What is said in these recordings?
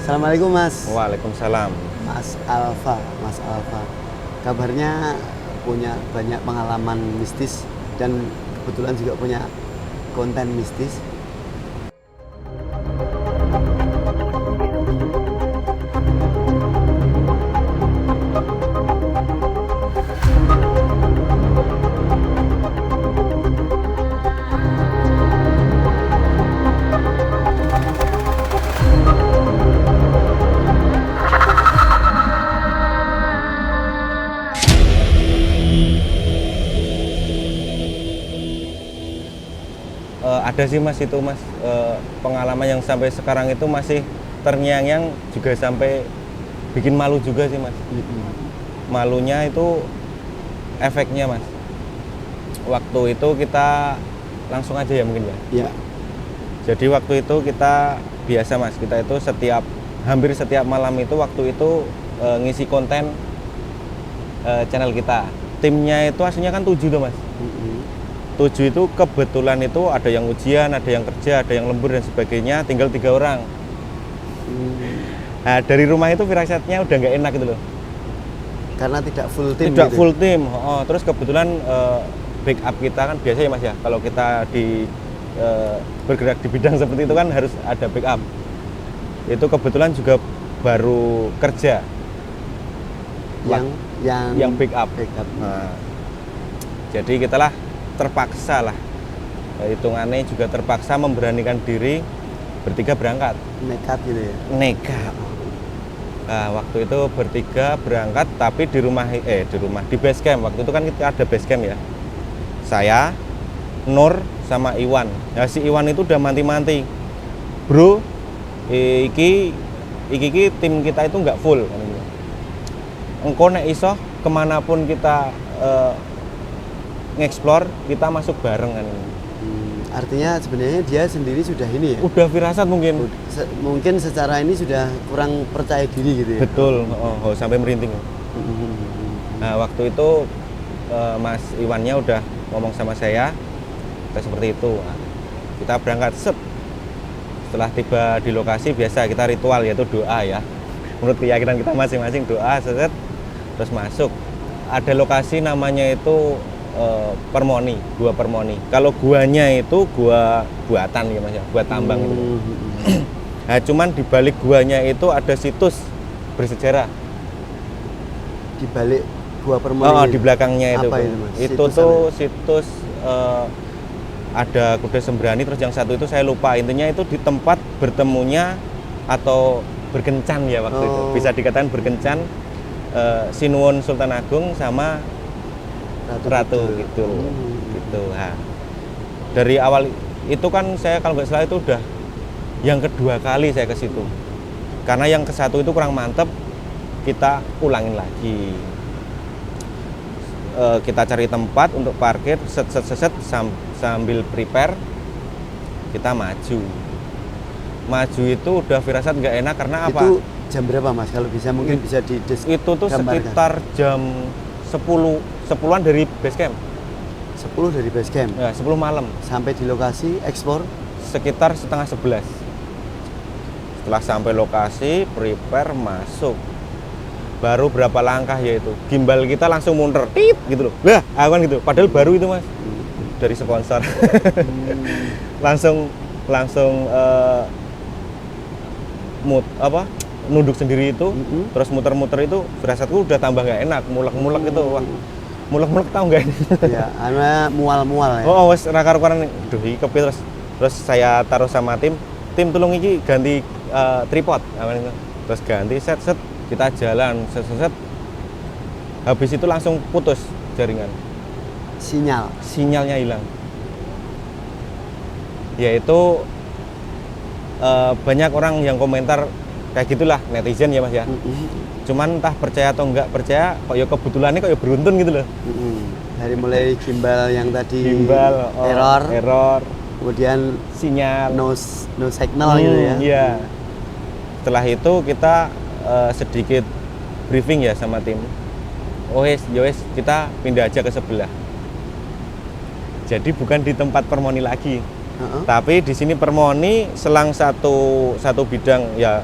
Assalamualaikum Mas. Waalaikumsalam. Mas Alfa. Kabarnya punya banyak pengalaman mistis dan kebetulan juga punya konten mistis. Ada sih Mas itu Mas, pengalaman yang sampai sekarang itu masih terngiang-ngiang, juga sampai bikin malu juga sih Mas. Malunya itu efeknya Mas. Waktu itu kita langsung aja ya mungkin ya. Ya. Jadi waktu itu kita biasa Mas, kita itu hampir setiap malam itu waktu itu ngisi konten channel kita. Timnya itu aslinya kan 7 tuh Mas. 7 itu kebetulan itu ada yang ujian, ada yang kerja, ada yang lembur dan sebagainya, tinggal 3 orang. Nah, dari rumah itu firasatnya udah nggak enak gitu loh. Karena tidak full tim. Tidak gitu. full tim. Terus kebetulan backup kita kan biasa ya Mas ya, kalau kita bergerak di bidang seperti itu kan harus ada backup. Itu kebetulan juga baru kerja. Yang backup. Nah, jadi kita lah terpaksa lah, hitungannya juga terpaksa memberanikan diri bertiga berangkat. Nekat gitu ya? Nekat. Nah, waktu itu bertiga berangkat, tapi di base camp. Waktu itu kan kita ada base camp ya. Saya, Nur, sama Iwan. Nah, si Iwan itu udah manti-manti. Bro, iki tim kita itu nggak full. Engko nek iso kemanapun kita nge-explore, kita masuk bareng kan. Artinya sebenarnya dia sendiri sudah ini ya? Udah firasat mungkin. Mungkin secara ini sudah kurang percaya diri gitu ya? Betul, sampai merinding. Nah, waktu itu Mas Iwannya udah ngomong sama saya, kita seperti itu. Nah, kita berangkat, setelah tiba di lokasi biasa kita ritual yaitu doa ya. Menurut keyakinan kita masing-masing doa, terus masuk. Ada lokasi namanya itu Permoni, Gua Permoni. Kalau guanya itu gua buatan ya Mas ya, gua tambang itu. Nah, cuman di balik guanya itu ada situs bersejarah. Di balik Gua Permoni. Di belakangnya itu. Apa itu Mas? Itu tuh situs ada kuda sembrani, terus yang satu itu saya lupa. Intinya itu di tempat bertemunya atau berkencan ya waktu itu. Bisa dikatakan berkencan Sinuwun Sultan Agung sama Ratu gitu. Nah, dari awal itu kan saya kalau nggak salah itu udah yang kedua kali saya ke situ. Karena yang ke satu itu kurang mantep, kita ulangin lagi. Kita cari tempat untuk parkir, sambil prepare, kita maju. Maju itu udah firasat nggak enak karena apa? Itu jam berapa Mas? Kalau bisa mungkin bisa itu tuh sekitar jam 10-an dari base camp. 10 dari base camp? Ya, 10 malam. Sampai di lokasi, explore? Sekitar setengah 11. Setelah sampai lokasi, prepare, masuk. Baru berapa langkah yaitu, gimbal kita langsung mundur, tit gitu loh. Lah, awan gitu. Padahal baru itu Mas. Dari sponsor. langsung nunduk sendiri itu, terus muter-muter itu firasatku udah tambah nggak enak, mulek-mulek itu, wah, mulek-mulek tahu nggak ini? Ya, karena mual-mual ya. Wes rakar-karan, duh iki kepi terus saya taruh sama tim tolong iki ganti tripod, terus ganti set kita jalan set, habis itu langsung putus jaringan, sinyalnya hilang. Yaitu banyak orang yang komentar kayak gitulah, netizen ya Mas ya. Cuman entah percaya atau enggak percaya, kok ya kebetulannya kok ya beruntun gitu loh. Dari mulai gimbal yang tadi error, kemudian sinyal no signal gitu ya. Iya. Setelah itu kita sedikit briefing ya sama tim. Wes kita pindah aja ke sebelah. Jadi bukan di tempat Permoni lagi. Tapi di sini Permoni selang satu bidang ya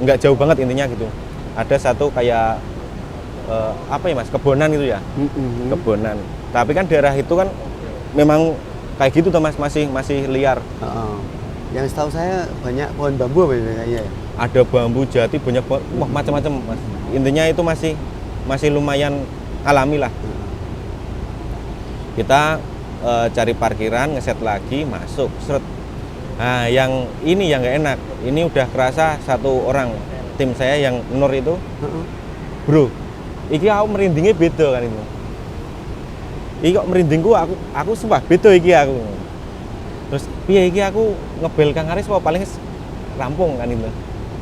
nggak jauh banget intinya gitu. Ada satu kayak apa ya mas, kebonan itu ya, kebonan. Tapi kan daerah itu kan memang kayak gitu tuh mas, masih liar. Yang setahu saya banyak pohon bambu apa ya kayaknya ya? Ada bambu jati, banyak macam-macam mas. Intinya itu masih lumayan alami lah. Kita cari parkiran, ngeset lagi, masuk, seret. Nah, yang ini yang nggak enak. Ini udah kerasa satu orang tim saya yang Nur itu, bro, iki aku merindingnya beda kan itu. Iki kok merindingku aku sumpah beda iki aku. Terus piye iki aku ngebel Kang Aris apa paling rampung kan itu.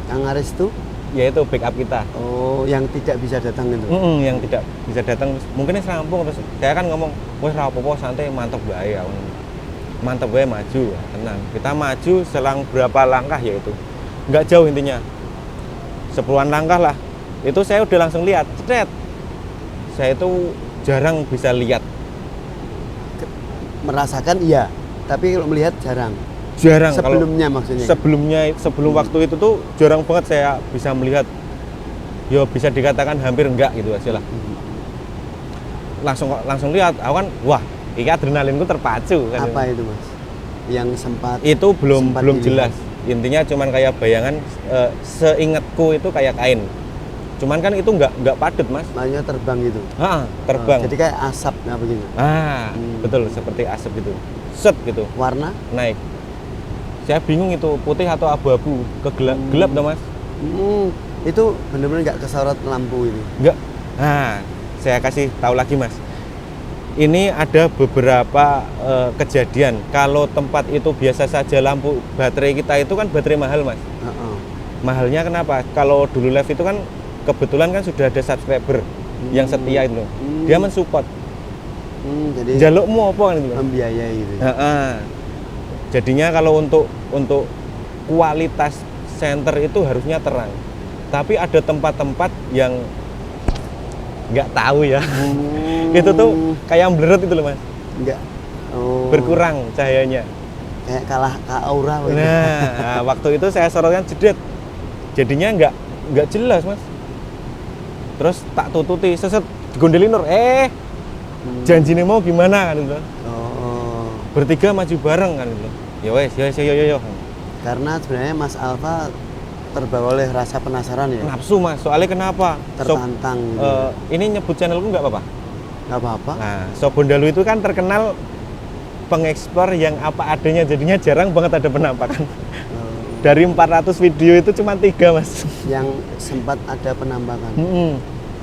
Kang Aris itu? Yaitu backup kita. Oh, yang tidak bisa datang itu? Yang tidak bisa datang, mungkin rampung. Terus saya kan ngomong, wes rapopo santai, mantep bae ya. Mantep bae maju, tenang. Kita maju selang berapa langkah ya itu. Nggak jauh intinya. 10-an langkah lah. Itu saya udah langsung lihat, cedret. Saya itu jarang bisa lihat. Merasakan iya, tapi kalau melihat jarang. Jarang. Sebelumnya maksudnya. Sebelum waktu itu tuh jarang banget saya bisa melihat. Ya bisa dikatakan hampir enggak gitu aja lah. Langsung lihat, aku kan wah, ini adrenalinku terpacu kan. Apa itu mas? Yang sempat itu belum dilihat. jelas. Intinya cuman kayak bayangan, seingatku itu kayak kain. Cuman kan itu enggak padat mas. Makanya terbang gitu. Terbang. Jadi kayak asap apa gitu. Betul, seperti asap gitu. Set gitu. Warna? Naik. Saya bingung itu putih atau abu-abu, gelap dong mas. Itu benar-benar nggak kesorot lampu ini? Nggak. Nah, saya kasih tahu lagi mas. Ini ada beberapa kejadian. Kalau tempat itu biasa saja lampu baterai kita itu kan baterai mahal mas. Mahalnya kenapa? Kalau dulu live itu kan kebetulan kan sudah ada subscriber yang setia itu, dia mensupport. Jadi jalukmu apa kan itu? Membiayai gitu. Jadinya kalau untuk kualitas center itu harusnya terang. Tapi ada tempat-tempat yang nggak tahu ya. Itu tuh kayak blurred itu loh mas. Nggak. Berkurang cahayanya. Kayak kalah aura. Nah, waktu itu saya sorotkan jedret. Jadinya nggak jelas mas. Terus tak tututi seset digondelin Nur. Janjinya mau gimana kan itu. Bertiga maju bareng kan itu. Ya wes, yo. Karena sebenarnya Mas Alfa terbawa oleh rasa penasaran ya. Nafsu mas, soalnya kenapa? Tertantang. Ini nyebut channelku nggak apa-apa? Nggak apa-apa. Nah, Sobondalu itu kan terkenal pengeksplor yang apa adanya, jadinya jarang banget ada penampakan. Dari 400 video itu cuma 3 mas. Yang sempat ada penampakan.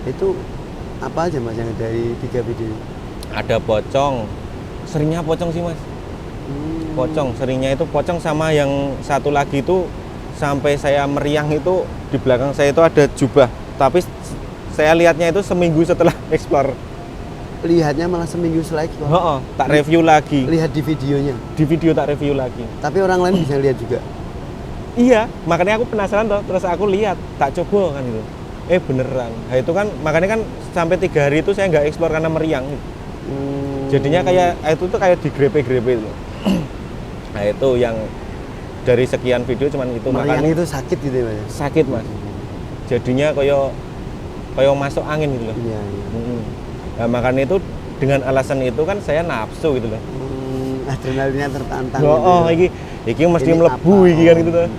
Itu apa aja mas yang dari 3 video? Ada pocong, seringnya pocong sih mas. Pocong, seringnya itu pocong, sama yang satu lagi itu sampai saya meriang itu di belakang saya itu ada jubah. Tapi saya lihatnya itu seminggu setelah explore. Lihatnya malah seminggu setelah explore? Tak review lagi. Lihat di videonya? Di video tak review lagi. Tapi orang lain bisa lihat juga? Iya, makanya aku penasaran toh, terus aku lihat, tak coba kan itu. Beneran. Nah itu kan, makanya kan sampai 3 hari itu saya nggak explore karena meriang gitu. Jadinya kayak itu tuh kayak digrepe-grepe itu. Nah itu yang dari sekian video cuman itu. Meriang itu sakit gitu ya mas? Sakit mas. Jadinya kayak masuk angin gitu loh. Iya. Nah makanya itu dengan alasan itu kan saya nafsu gitu loh. Adrenalinnya tertantang. Iki mesti melebu iki kan gitu loh.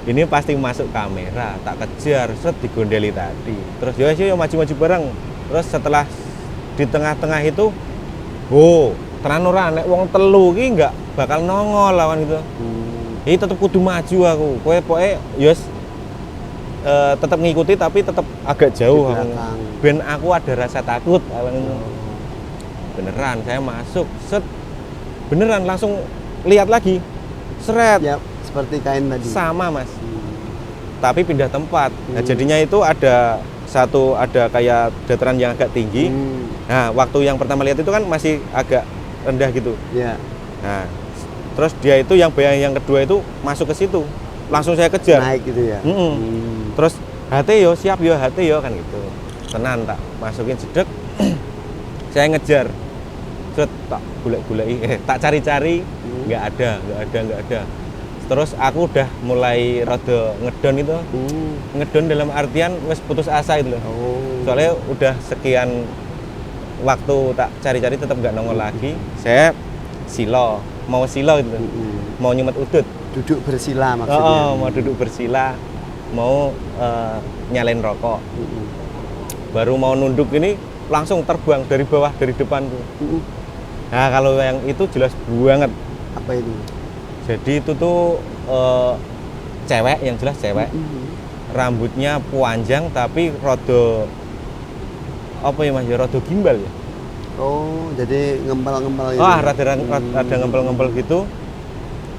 Ini pasti masuk kamera, tak kejar, set digondeli tadi. Terus yo maju-maju bareng. Terus setelah di tengah-tengah itu, tenan ora nek wong telu iki enggak bakal nongol lawan gitu. Ini tetep kudu maju aku. Kowe pokoke yo tetap ngikuti tapi tetap agak jauh. Ben aku ada rasa takut lawan itu. Beneran saya masuk, set. Beneran langsung lihat lagi. Seret. Ya, seperti kain tadi. Sama mas. Tapi pindah tempat. Nah, jadinya itu ada kayak dataran yang agak tinggi. Nah, waktu yang pertama lihat itu kan masih agak rendah gitu. Iya. Nah, terus dia itu yang kedua itu masuk ke situ. Langsung saya kejar. Naik gitu ya. Terus HT yo, siap yo, HT yo kan gitu. Tenan tak masukin jedek. Saya ngejar. Set tak golek-goleki, tak cari-cari, nggak ada. Terus aku udah mulai rada ngedon itu. Ngedon dalam artian wis putus asa itu loh. Soalnya udah sekian waktu tak cari-cari tetap nggak nongol lagi. Saya mau silo gitu. Mau nyumet udut. Duduk bersila maksudnya. Mau duduk bersila, mau nyalain rokok. Baru mau nunduk ini langsung terbang dari bawah, dari depan tuh. Nah kalau yang itu jelas banget. Apa itu? Jadi itu tuh cewek, yang jelas cewek. Rambutnya panjang tapi rada apa ya Mas, ya rada gimbal ya. Oh, jadi ngempel-ngempel gitu. Rada ngempel-ngempel gitu.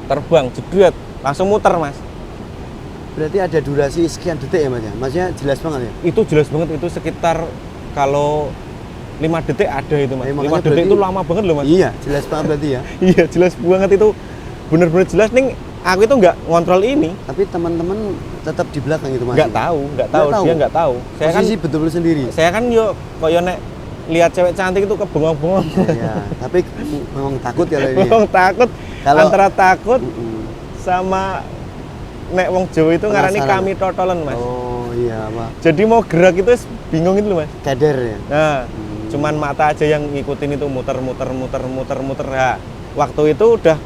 Terbang jedret, langsung muter Mas. Berarti ada durasi sekian detik ya Mas ya? Maksudnya jelas banget ya? Itu jelas banget, itu sekitar kalau 5 detik ada itu Mas. 5 detik itu lama banget loh Mas. Iya, jelas banget berarti ya. Iya, jelas banget itu. Bener-bener jelas nih, aku itu nggak ngontrol ini. Tapi teman-teman tetap di belakang itu Mas? Nggak tahu, dia nggak tahu. Saya posisi kan betul-betul sendiri? Saya kan koyo nek lihat cewek cantik itu kebengong-bengong. Iya, tapi memang takut kalau ini. Memang takut, antara takut sama nek wong Jawa itu ngarani kami totolan Mas. Oh iya Pak. Jadi mau gerak itu bingung itu loh Mas. Kader ya? Nah, cuman mata aja yang ngikutin itu muter. Nah, waktu itu udah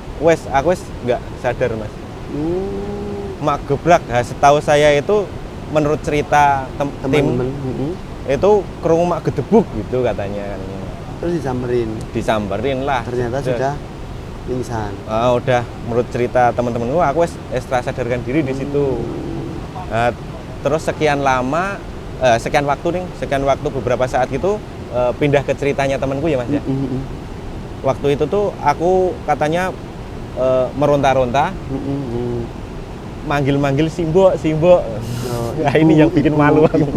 aku nggak sadar Mas. Mak gebrak. Nah, setahu saya itu menurut cerita tim itu kerungu mak gedebuk gitu katanya. Terus disamperin lah. Ternyata sudah pingsan. Udah menurut cerita teman-teman aku extra sadarkan diri di situ. Nah, terus sekian waktu beberapa saat gitu pindah ke ceritanya temanku ya Mas ya. Waktu itu tuh aku katanya meronta-ronta, manggil-manggil Simbo. Nah, ini yang bikin malu aku.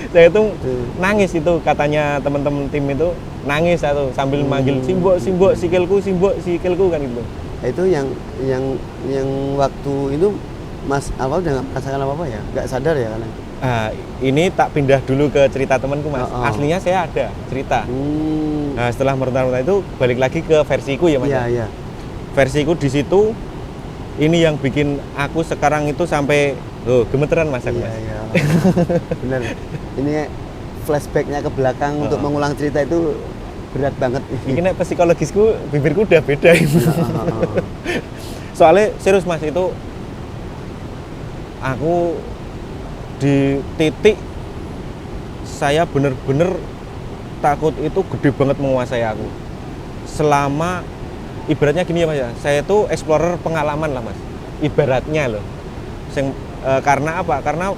Saya itu nangis itu, katanya teman-teman tim itu nangis atau sambil manggil Simbo, sikilku kan itu. Itu yang waktu itu Mas awal udah nggak merasakan apa-apa ya? Nggak sadar ya kan? Ini tak pindah dulu ke cerita temanku Mas. Aslinya saya ada cerita. Nah setelah meronta-ronta itu balik lagi ke versiku ya Mas. Iya. Versiku di situ ini yang bikin aku sekarang itu sampai gemeteran Mas. Iya. Bener. Ini flashbacknya ke belakang untuk mengulang cerita itu berat banget. Ini psikologisku, bibirku udah beda itu. Soalnya serius Mas, itu aku di titik saya bener-bener takut itu gede banget menguasai aku. Selama ibaratnya gini ya Mas ya, saya itu explorer pengalaman lah Mas. Ibaratnya loh. Karena apa? Karena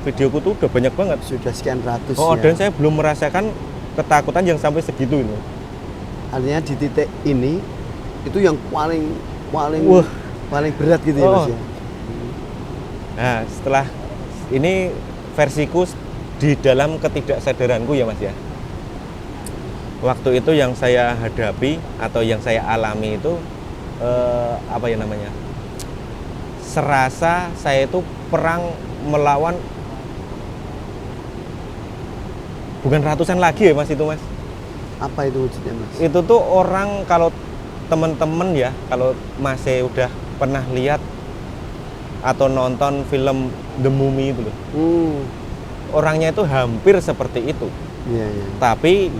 videoku tuh udah banyak banget. Sudah sekian ratus ya. Dan saya belum merasakan ketakutan yang sampai segitu ini. Artinya di titik ini itu yang paling berat gitu ya Mas ya. Nah, setelah ini versiku di dalam ketidaksadaranku ya Mas ya. Waktu itu yang saya hadapi atau yang saya alami itu apa ya namanya? Serasa saya itu perang melawan bukan ratusan lagi ya Mas itu Mas. Apa itu wujudnya Mas? Itu tuh orang, kalau teman-teman ya, kalau masih udah pernah lihat atau nonton film The Mummy itu loh. Orangnya itu hampir seperti itu. Iya. Tapi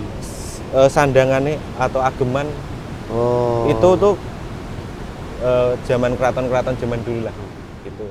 sandangannya atau ageman itu tuh zaman keraton zaman dulu lah gitu.